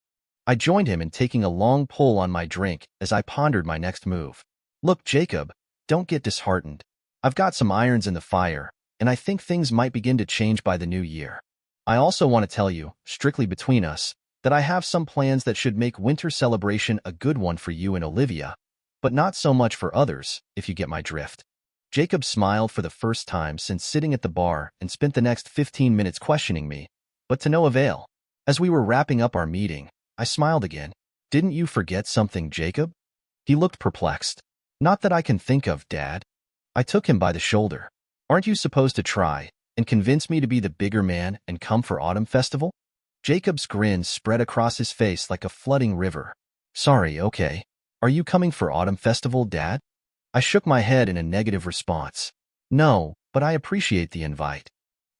I joined him in taking a long pull on my drink as I pondered my next move. "Look, Jacob, don't get disheartened. I've got some irons in the fire, and I think things might begin to change by the new year. I also want to tell you, strictly between us, that I have some plans that should make winter celebration a good one for you and Olivia, but not so much for others, if you get my drift." Jacob smiled for the first time since sitting at the bar and spent the next 15 minutes questioning me, but to no avail. As we were wrapping up our meeting, I smiled again. "Didn't you forget something, Jacob?" He looked perplexed. "Not that I can think of, Dad." I took him by the shoulder. "Aren't you supposed to try and convince me to be the bigger man and come for Autumn Festival?" Jacob's grin spread across his face like a flooding river. "Sorry, okay. Are you coming for Autumn Festival, Dad?" I shook my head in a negative response. "No, but I appreciate the invite."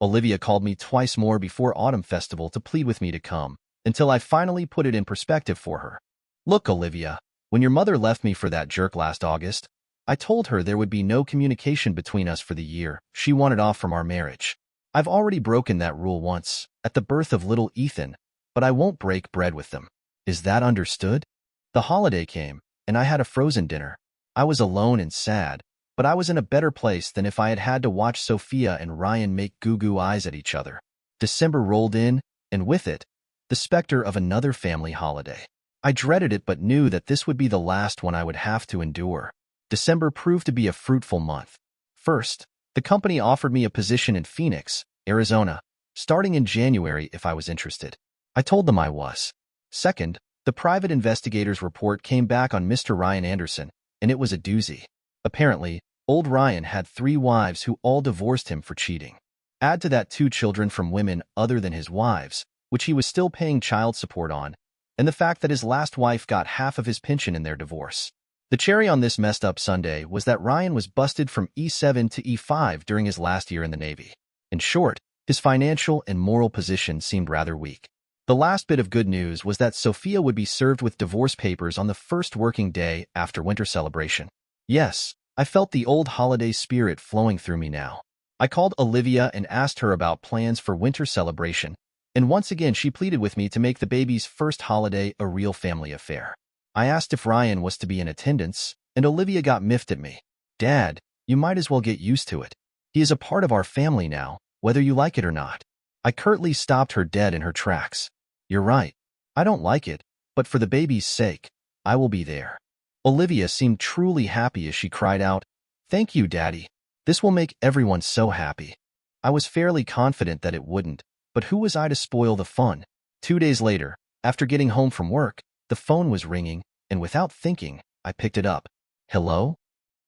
Olivia called me twice more before Autumn Festival to plead with me to come, until I finally put it in perspective for her. "Look, Olivia, when your mother left me for that jerk last August, I told her there would be no communication between us for the year she wanted off from our marriage. I've already broken that rule once, at the birth of little Ethan, but I won't break bread with them. Is that understood?" The holiday came, and I had a frozen dinner. I was alone and sad, but I was in a better place than if I had had to watch Sophia and Ryan make goo-goo eyes at each other. December rolled in, and with it, the specter of another family holiday. I dreaded it but knew that this would be the last one I would have to endure. December proved to be a fruitful month. First, the company offered me a position in Phoenix, Arizona, starting in January if I was interested. I told them I was. Second, the private investigator's report came back on Mr. Ryan Anderson, and it was a doozy. Apparently, old Ryan had 3 wives who all divorced him for cheating. Add to that 2 children from women other than his wives, which he was still paying child support on, and the fact that his last wife got half of his pension in their divorce. The cherry on this messed up Sunday was that Ryan was busted from E7 to E5 during his last year in the Navy. In short, his financial and moral position seemed rather weak. The last bit of good news was that Sophia would be served with divorce papers on the first working day after winter celebration. Yes, I felt the old holiday spirit flowing through me now. I called Olivia and asked her about plans for winter celebration, and once again she pleaded with me to make the baby's first holiday a real family affair. I asked if Ryan was to be in attendance, and Olivia got miffed at me. "Dad, you might as well get used to it. He is a part of our family now, whether you like it or not." I curtly stopped her dead in her tracks. "You're right. I don't like it, but for the baby's sake, I will be there." Olivia seemed truly happy as she cried out, "Thank you, Daddy. This will make everyone so happy." I was fairly confident that it wouldn't, but who was I to spoil the fun? 2 days later, after getting home from work, the phone was ringing, and without thinking, I picked it up. "Hello?"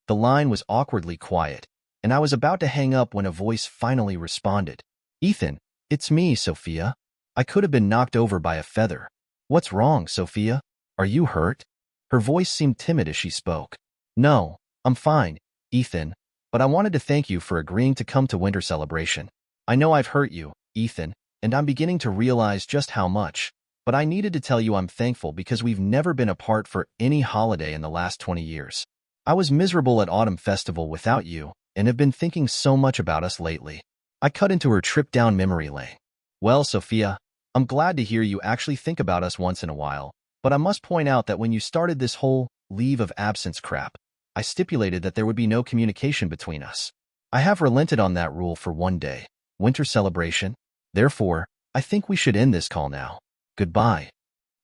The line was awkwardly quiet, and I was about to hang up when a voice finally responded. "Ethan, it's me, Sophia." I could have been knocked over by a feather. "What's wrong, Sophia? Are you hurt?" Her voice seemed timid as she spoke. "No, I'm fine, Ethan, but I wanted to thank you for agreeing to come to winter celebration. I know I've hurt you, Ethan, and I'm beginning to realize just how much, but I needed to tell you I'm thankful because we've never been apart for any holiday in the last 20 years. I was miserable at Autumn Festival without you and have been thinking so much about us lately." I cut into her trip down memory lane. "Well, Sophia, I'm glad to hear you actually think about us once in a while, but I must point out that when you started this whole leave of absence crap, I stipulated that there would be no communication between us. I have relented on that rule for one day, winter celebration. Therefore, I think we should end this call now. Goodbye."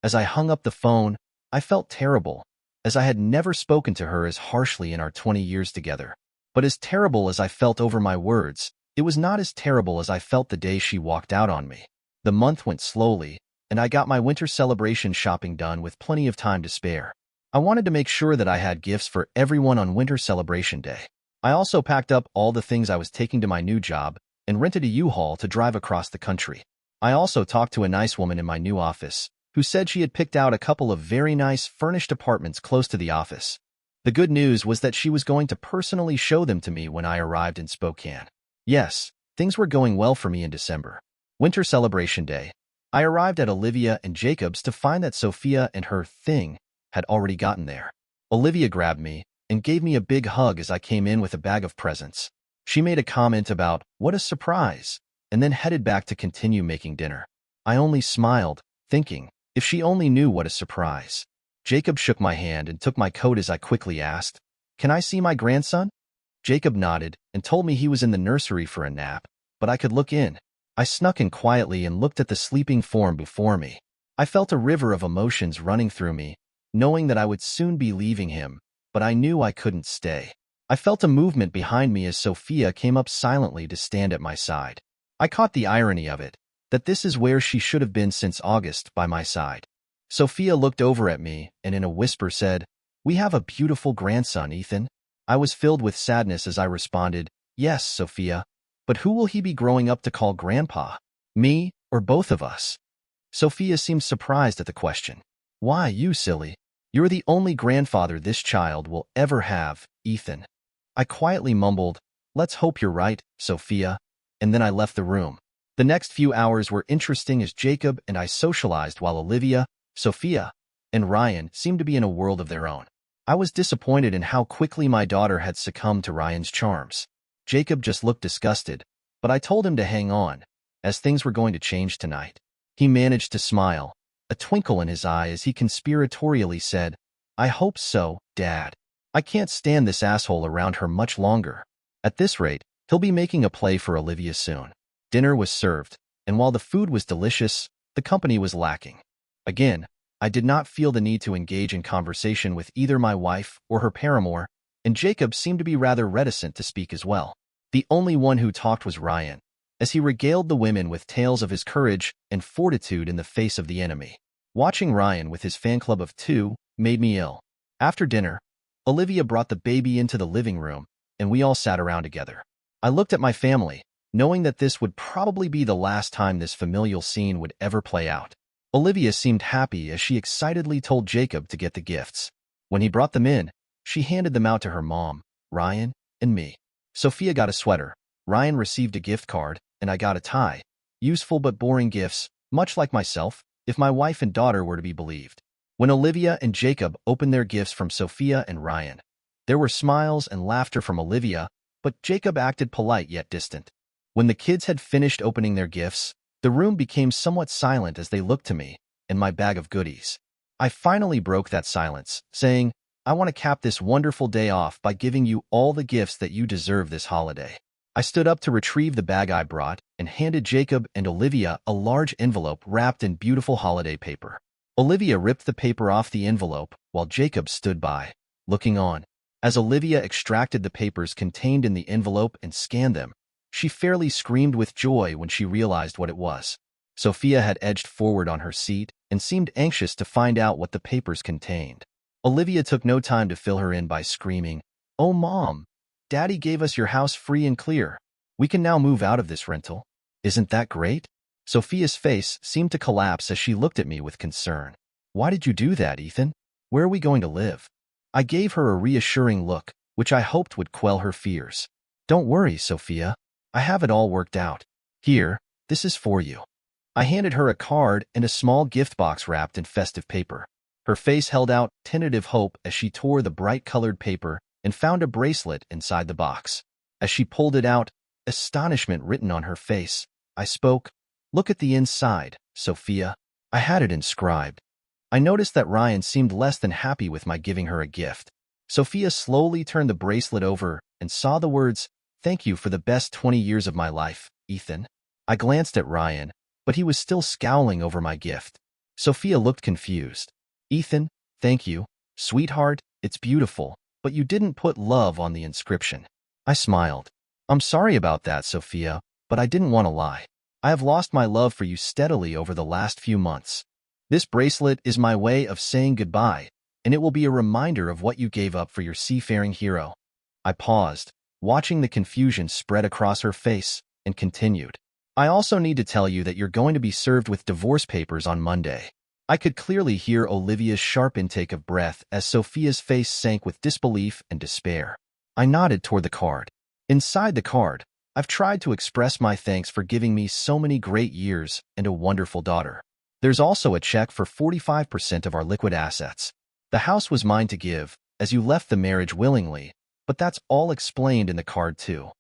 As I hung up the phone, I felt terrible, as I had never spoken to her as harshly in our 20 years together. But as terrible as I felt over my words, it was not as terrible as I felt the day she walked out on me. The month went slowly, and I got my winter celebration shopping done with plenty of time to spare. I wanted to make sure that I had gifts for everyone on winter celebration day. I also packed up all the things I was taking to my new job and rented a U-Haul to drive across the country. I also talked to a nice woman in my new office, who said she had picked out a couple of very nice furnished apartments close to the office. The good news was that she was going to personally show them to me when I arrived in Spokane. Yes, things were going well for me in December. Winter celebration day. I arrived at Olivia and Jacob's to find that Sophia and her thing had already gotten there. Olivia grabbed me and gave me a big hug as I came in with a bag of presents. She made a comment about, "What a surprise," and then headed back to continue making dinner. I only smiled, thinking, if she only knew what a surprise. Jacob shook my hand and took my coat as I quickly asked, "Can I see my grandson?" Jacob nodded and told me he was in the nursery for a nap, but I could look in. I snuck in quietly and looked at the sleeping form before me. I felt a river of emotions running through me, knowing that I would soon be leaving him, but I knew I couldn't stay. I felt a movement behind me as Sophia came up silently to stand at my side. I caught the irony of it, that this is where she should have been since August, by my side. Sophia looked over at me and in a whisper said, "We have a beautiful grandson, Ethan." I was filled with sadness as I responded, "Yes, Sophia, but who will he be growing up to call grandpa? Me or both of us?" Sophia seemed surprised at the question. "Why, you silly. You're the only grandfather this child will ever have, Ethan." I quietly mumbled, "Let's hope you're right, Sophia," and then I left the room. The next few hours were interesting as Jacob and I socialized while Olivia, Sophia, and Ryan seemed to be in a world of their own. I was disappointed in how quickly my daughter had succumbed to Ryan's charms. Jacob just looked disgusted, but I told him to hang on, as things were going to change tonight. He managed to smile, a twinkle in his eye as he conspiratorially said, "I hope so, Dad. I can't stand this asshole around her much longer. At this rate, he'll be making a play for Olivia soon." Dinner was served, and while the food was delicious, the company was lacking. Again, I did not feel the need to engage in conversation with either my wife or her paramour, and Jacob seemed to be rather reticent to speak as well. The only one who talked was Ryan, as he regaled the women with tales of his courage and fortitude in the face of the enemy. Watching Ryan with his fan club of 2 made me ill. After dinner, Olivia brought the baby into the living room, and we all sat around together. I looked at my family, knowing that this would probably be the last time this familial scene would ever play out. Olivia seemed happy as she excitedly told Jacob to get the gifts. When he brought them in, she handed them out to her mom, Ryan, and me. Sophia got a sweater, Ryan received a gift card, and I got a tie. Useful but boring gifts, much like myself, if my wife and daughter were to be believed. When Olivia and Jacob opened their gifts from Sophia and Ryan, There were smiles and laughter from Olivia, but Jacob acted polite yet distant. When the kids had finished opening their gifts, the room became somewhat silent as they looked to me and my bag of goodies. I finally broke that silence, saying, I want to cap this wonderful day off by giving you all the gifts that you deserve this holiday. I stood up to retrieve the bag I brought and handed Jacob and Olivia a large envelope wrapped in beautiful holiday paper. Olivia ripped the paper off the envelope while Jacob stood by, looking on. As Olivia extracted the papers contained in the envelope and scanned them, she fairly screamed with joy when she realized what it was. Sophia had edged forward on her seat and seemed anxious to find out what the papers contained. Olivia took no time to fill her in by screaming, "Oh, Mom! Daddy gave us your house free and clear. We can now move out of this rental. Isn't that great?" Sophia's face seemed to collapse as she looked at me with concern. "Why did you do that, Ethan? Where are we going to live?" I gave her a reassuring look, which I hoped would quell her fears. "Don't worry, Sophia. I have it all worked out. Here, this is for you." I handed her a card and a small gift box wrapped in festive paper. Her face held out tentative hope as she tore the bright-colored paper and found a bracelet inside the box. As she pulled it out, astonishment written on her face, I spoke, "Look at the inside, Sophia." I had it inscribed. I noticed that Ryan seemed less than happy with my giving her a gift. Sophia slowly turned the bracelet over and saw the words, "Thank you for the best 20 years of my life, Ethan." I glanced at Ryan, but he was still scowling over my gift. Sophia looked confused. "Ethan, thank you. Sweetheart, it's beautiful, but you didn't put love on the inscription." I smiled. "I'm sorry about that, Sophia, but I didn't want to lie. I have lost my love for you steadily over the last few months. This bracelet is my way of saying goodbye, and it will be a reminder of what you gave up for your seafaring hero." I paused, watching the confusion spread across her face, and continued. "I also need to tell you that you're going to be served with divorce papers on Monday." I could clearly hear Olivia's sharp intake of breath as Sophia's face sank with disbelief and despair. I nodded toward the card. Inside the card, I've tried to express my thanks for giving me so many great years and a wonderful daughter. There's also a check for 45% of our liquid assets. The house was mine to give, as you left the marriage willingly, but that's all explained in the card too.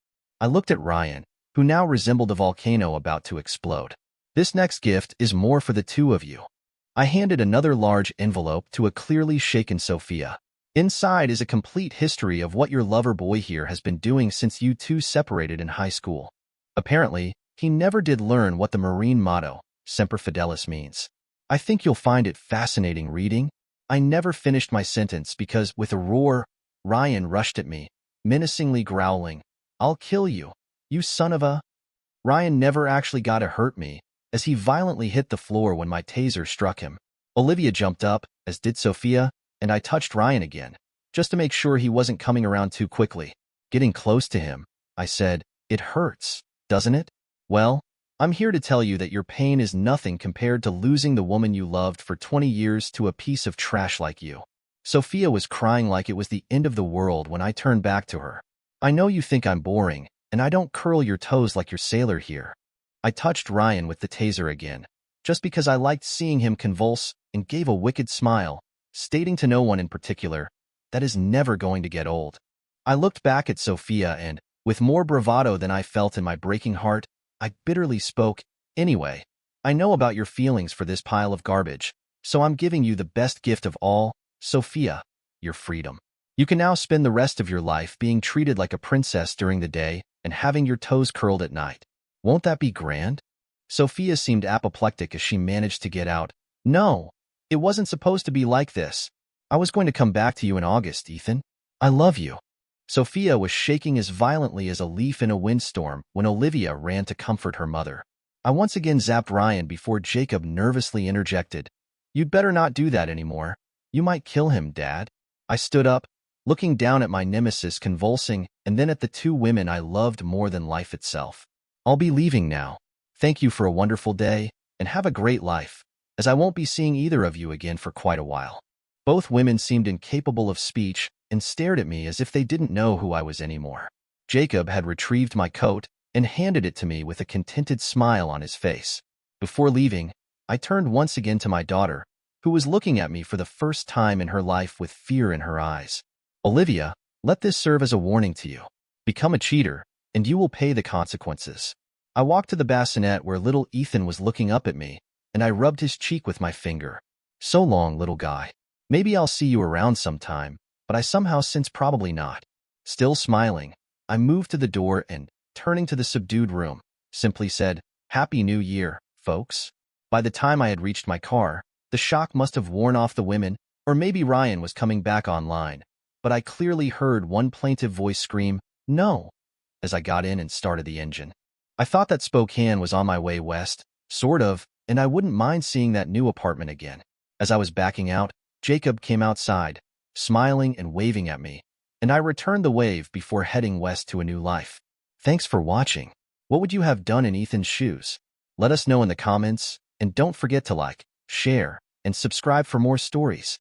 I looked at Ryan, who now resembled a volcano about to explode. "This next gift is more for the two of you." I handed another large envelope to a clearly shaken Sophia. "Inside is a complete history of what your lover boy here has been doing since you two separated in high school. Apparently, he never did learn what the Marine motto, Semper Fidelis, means. I think you'll find it fascinating reading." I never finished my sentence because, with a roar, Ryan rushed at me, menacingly growling, "I'll kill you, you son of a—" Ryan never actually got to hurt me, as he violently hit the floor when my taser struck him. Olivia jumped up, as did Sophia, and I touched Ryan again, just to make sure he wasn't coming around too quickly. Getting close to him, I said, "It hurts, doesn't it? Well, I'm here to tell you that your pain is nothing compared to losing the woman you loved for 20 years to a piece of trash like you." Sophia was crying like it was the end of the world when I turned back to her. "I know you think I'm boring, and I don't curl your toes like your sailor here." I touched Ryan with the taser again, just because I liked seeing him convulse, and gave a wicked smile, stating to no one in particular, "That is never going to get old." I looked back at Sophia and, with more bravado than I felt in my breaking heart, I bitterly spoke, "Anyway, I know about your feelings for this pile of garbage, so I'm giving you the best gift of all, Sophia, your freedom. You can now spend the rest of your life being treated like a princess during the day and having your toes curled at night. Won't that be grand?" Sophia seemed apoplectic as she managed to get out, "No, it wasn't supposed to be like this. I was going to come back to you in August, Ethan. I love you." Sophia was shaking as violently as a leaf in a windstorm when Olivia ran to comfort her mother. I once again zapped Ryan before Jacob nervously interjected, "You'd better not do that anymore. You might kill him, Dad." I stood up, looking down at my nemesis convulsing and then at the two women I loved more than life itself. "I'll be leaving now. Thank you for a wonderful day, and have a great life, as I won't be seeing either of you again for quite a while." Both women seemed incapable of speech and stared at me as if they didn't know who I was anymore. Jacob had retrieved my coat and handed it to me with a contented smile on his face. Before leaving, I turned once again to my daughter, who was looking at me for the first time in her life with fear in her eyes. "Olivia, Let this serve as a warning to you. Become a cheater, and you will pay the consequences. I walked to the bassinet where little Ethan was looking up at me, and I rubbed his cheek with my finger. So long, little guy. Maybe I'll see you around sometime, but I somehow since probably not. Still smiling, I moved to the door and, turning to the subdued room, simply said, "Happy New Year, folks." By the time I had reached my car, the shock must have worn off the women, or maybe Ryan was coming back online, but I clearly heard one plaintive voice scream, "No," as I got in and started the engine. I thought that Spokane was on my way west, sort of, and I wouldn't mind seeing that new apartment again. As I was backing out, Jacob came outside, smiling and waving at me, and I returned the wave before heading west to a new life. Thanks for watching. What would you have done in Ethan's shoes? Let us know in the comments, and don't forget to like, share, and subscribe for more stories.